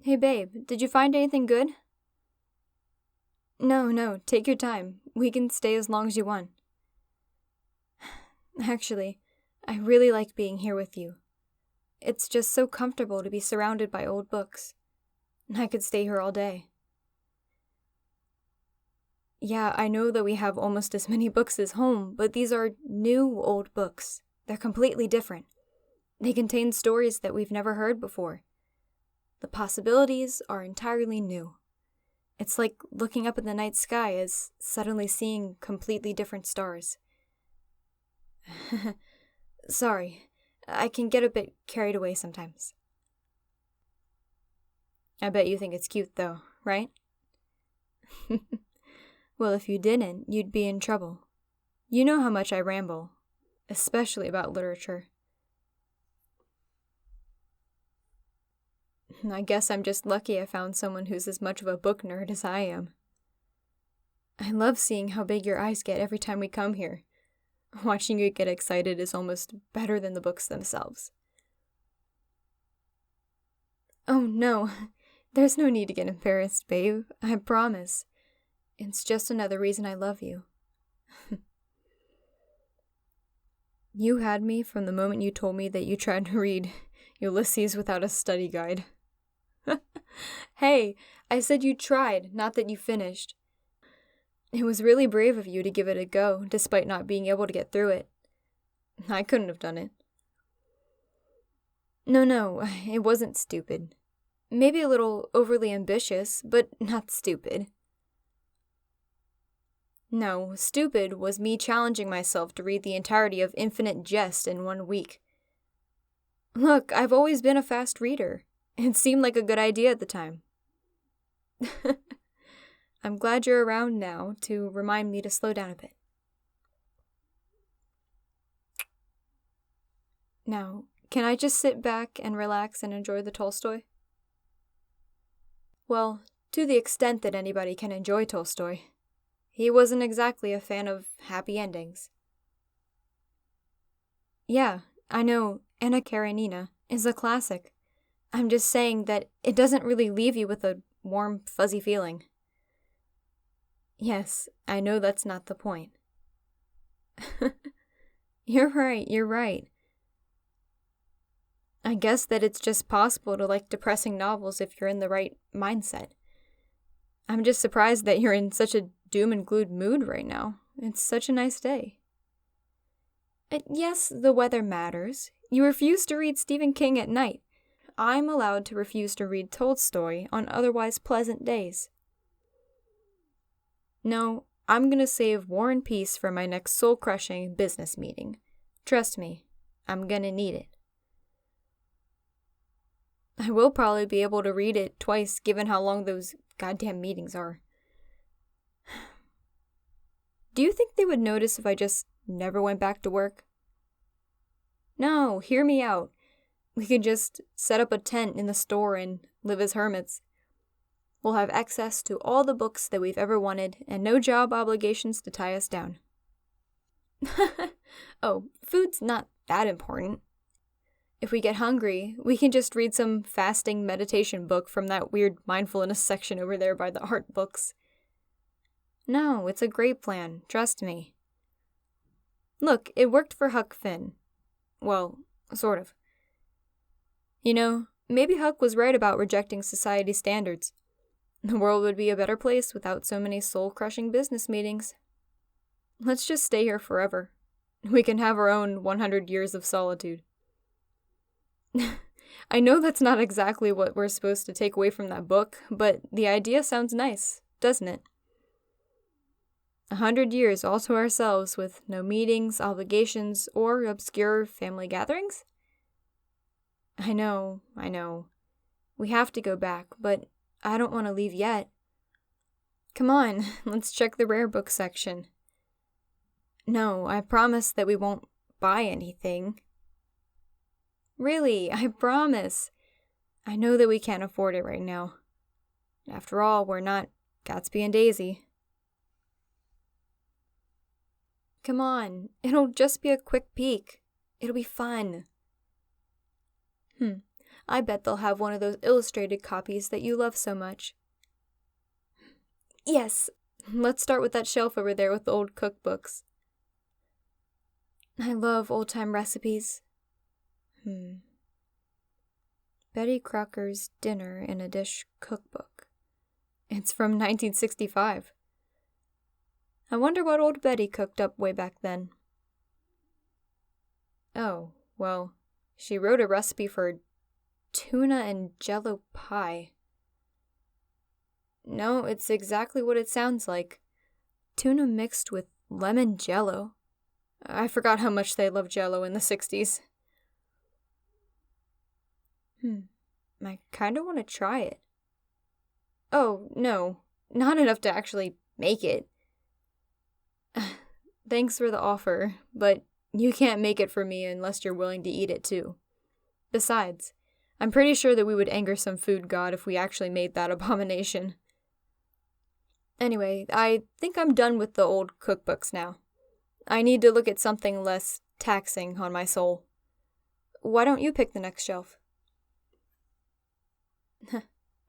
Hey babe, did you find anything good? No, take your time. We can stay as long as you want. Actually, I really like being here with you. It's just so comfortable to be surrounded by old books. I could stay here all day. Yeah, I know that we have almost as many books as home, but these are new old books. They're completely different. They contain stories that we've never heard before. The possibilities are entirely new. It's like looking up at the night sky as suddenly seeing completely different stars. Sorry, I can get a bit carried away sometimes. I bet you think it's cute though, right? Well, if you didn't, you'd be in trouble. You know how much I ramble, especially about literature. I guess I'm just lucky I found someone who's as much of a book nerd as I am. I love seeing how big your eyes get every time we come here. Watching you get excited is almost better than the books themselves. Oh no, there's no need to get embarrassed, babe, I promise. It's just another reason I love you. You had me from the moment you told me that you tried to read Ulysses without a study guide. Hey, I said you tried, not that you finished. It was really brave of you to give it a go, despite not being able to get through it. I couldn't have done it. No, it wasn't stupid. Maybe a little overly ambitious, but not stupid. No, stupid was me challenging myself to read the entirety of Infinite Jest in 1 week. Look, I've always been a fast reader. It seemed like a good idea at the time. I'm glad you're around now to remind me to slow down a bit. Now, can I just sit back and relax and enjoy the Tolstoy? Well, to the extent that anybody can enjoy Tolstoy. He wasn't exactly a fan of happy endings. Yeah, I know Anna Karenina is a classic. I'm just saying that it doesn't really leave you with a warm, fuzzy feeling. Yes, I know that's not the point. You're right. I guess that it's just possible to like depressing novels if you're in the right mindset. I'm just surprised that you're in such a doom and gloom mood right now. It's such a nice day. Yes, the weather matters. You refuse to read Stephen King at night. I'm allowed to refuse to read Tolstoy on otherwise pleasant days. No, I'm gonna save War and Peace for my next soul-crushing business meeting. Trust me, I'm gonna need it. I will probably be able to read it twice given how long those goddamn meetings are. Do you think they would notice if I just never went back to work? No, hear me out. We could just set up a tent in the store and live as hermits. We'll have access to all the books that we've ever wanted and no job obligations to tie us down. Oh, food's not that important. If we get hungry, we can just read some fasting meditation book from that weird mindfulness section over there by the art books. No, it's a great plan, trust me. Look, it worked for Huck Finn. Well, sort of. You know, maybe Huck was right about rejecting society's standards. The world would be a better place without so many soul-crushing business meetings. Let's just stay here forever. We can have our own 100 years of solitude. I know that's not exactly what we're supposed to take away from that book, but the idea sounds nice, doesn't it? 100 years all to ourselves with no meetings, obligations, or obscure family gatherings? I know. We have to go back, but I don't want to leave yet. Come on, let's check the rare book section. No, I promise that we won't buy anything. Really, I promise. I know that we can't afford it right now. After all, we're not Gatsby and Daisy. Come on, it'll just be a quick peek. It'll be fun. I bet they'll have one of those illustrated copies that you love so much. Yes, let's start with that shelf over there with the old cookbooks. I love old-time recipes. Betty Crocker's Dinner in a Dish Cookbook. It's from 1965. I wonder what old Betty cooked up way back then. Oh, well, she wrote a recipe for tuna and jello pie. No, it's exactly what it sounds like. Tuna mixed with lemon jello. I forgot how much they loved jello in the 60s. I kinda want to try it. Oh, no, not enough to actually make it. Thanks for the offer, but you can't make it for me unless you're willing to eat it too. Besides, I'm pretty sure that we would anger some food god if we actually made that abomination. Anyway, I think I'm done with the old cookbooks now. I need to look at something less taxing on my soul. Why don't you pick the next shelf?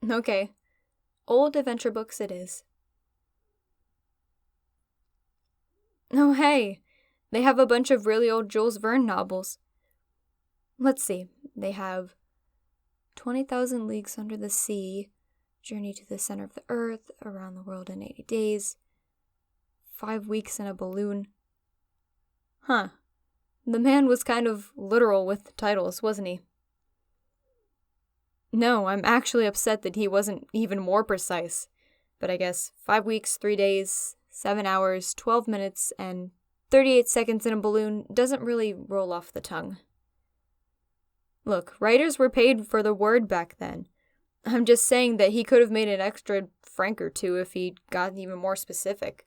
Okay. Old adventure books it is. Oh, hey! They have a bunch of really old Jules Verne novels. Let's see. They have 20,000 Leagues Under the Sea, Journey to the Center of the Earth, Around the World in 80 Days, 5 Weeks in a Balloon. Huh. The man was kind of literal with titles, wasn't he? No, I'm actually upset that he wasn't even more precise. But I guess 5 weeks, 3 days, 7 hours, 12 minutes, and 38 seconds in a balloon doesn't really roll off the tongue. Look, writers were paid for the word back then. I'm just saying that he could have made an extra franc or two if he'd gotten even more specific.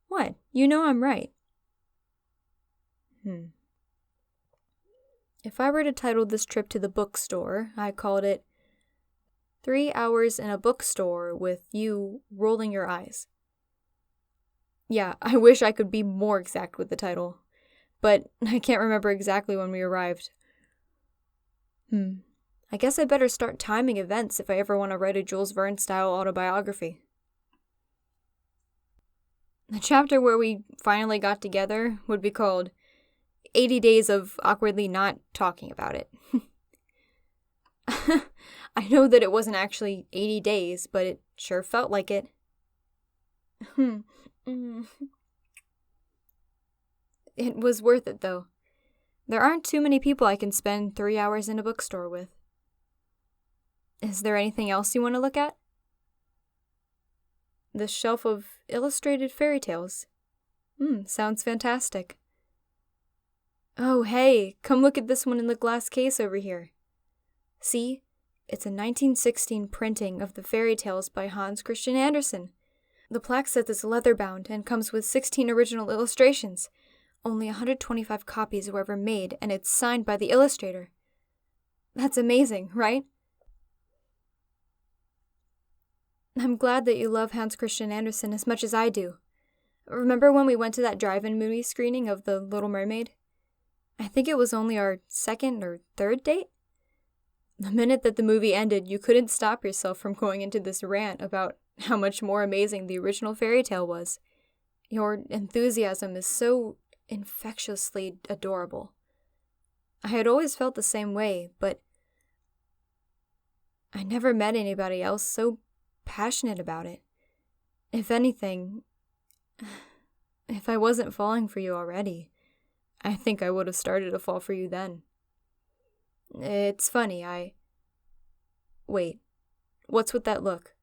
What? You know I'm right. If I were to title this trip to the bookstore, I called it 3 hours in a bookstore with you rolling your eyes. Yeah, I wish I could be more exact with the title, but I can't remember exactly when we arrived. I guess I better start timing events if I ever want to write a Jules Verne-style autobiography. The chapter where we finally got together would be called 80 Days of Awkwardly Not Talking About It. I know that it wasn't actually 80 days, but it sure felt like it. It was worth it, though. There aren't too many people I can spend 3 hours in a bookstore with. Is there anything else you want to look at? The shelf of illustrated fairy tales. Sounds fantastic. Oh, hey, come look at this one in the glass case over here. See? It's a 1916 printing of the fairy tales by Hans Christian Andersen. The plaque says it's leather-bound and comes with 16 original illustrations. Only 125 copies were ever made, and it's signed by the illustrator. That's amazing, right? I'm glad that you love Hans Christian Andersen as much as I do. Remember when we went to that drive-in movie screening of The Little Mermaid? I think it was only our second or third date? The minute that the movie ended, you couldn't stop yourself from going into this rant about how much more amazing the original fairy tale was. Your enthusiasm is so infectiously adorable. I had always felt the same way, but I never met anybody else so passionate about it. If anything, if I wasn't falling for you already, I think I would have started to fall for you then. It's funny, Wait, what's with that look?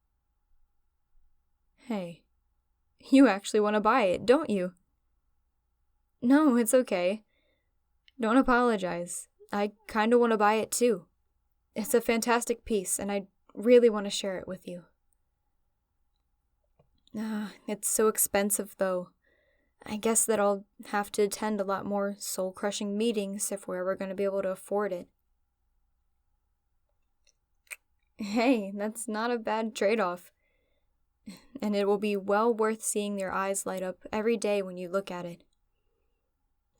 Hey, you actually want to buy it, don't you? No, it's okay. Don't apologize. I kinda want to buy it too. It's a fantastic piece, and I really want to share it with you. It's so expensive, though. I guess that I'll have to attend a lot more soul-crushing meetings if we're ever going to be able to afford it. Hey, that's not a bad trade-off. And it will be well worth seeing your eyes light up every day when you look at it.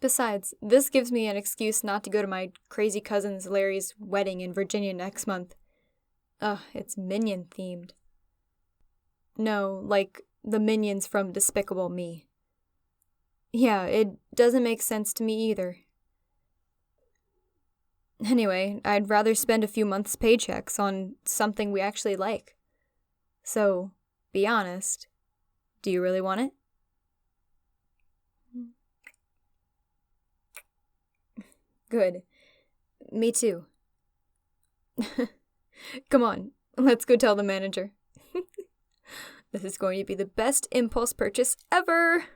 Besides, this gives me an excuse not to go to my crazy cousin's Larry's wedding in Virginia next month. Ugh, it's Minion themed. No, like the minions from Despicable Me. Yeah, it doesn't make sense to me either. Anyway, I'd rather spend a few months' paychecks on something we actually like. So, be honest. Do you really want it? Good. Me too. Come on, let's go tell the manager. This is going to be the best impulse purchase ever!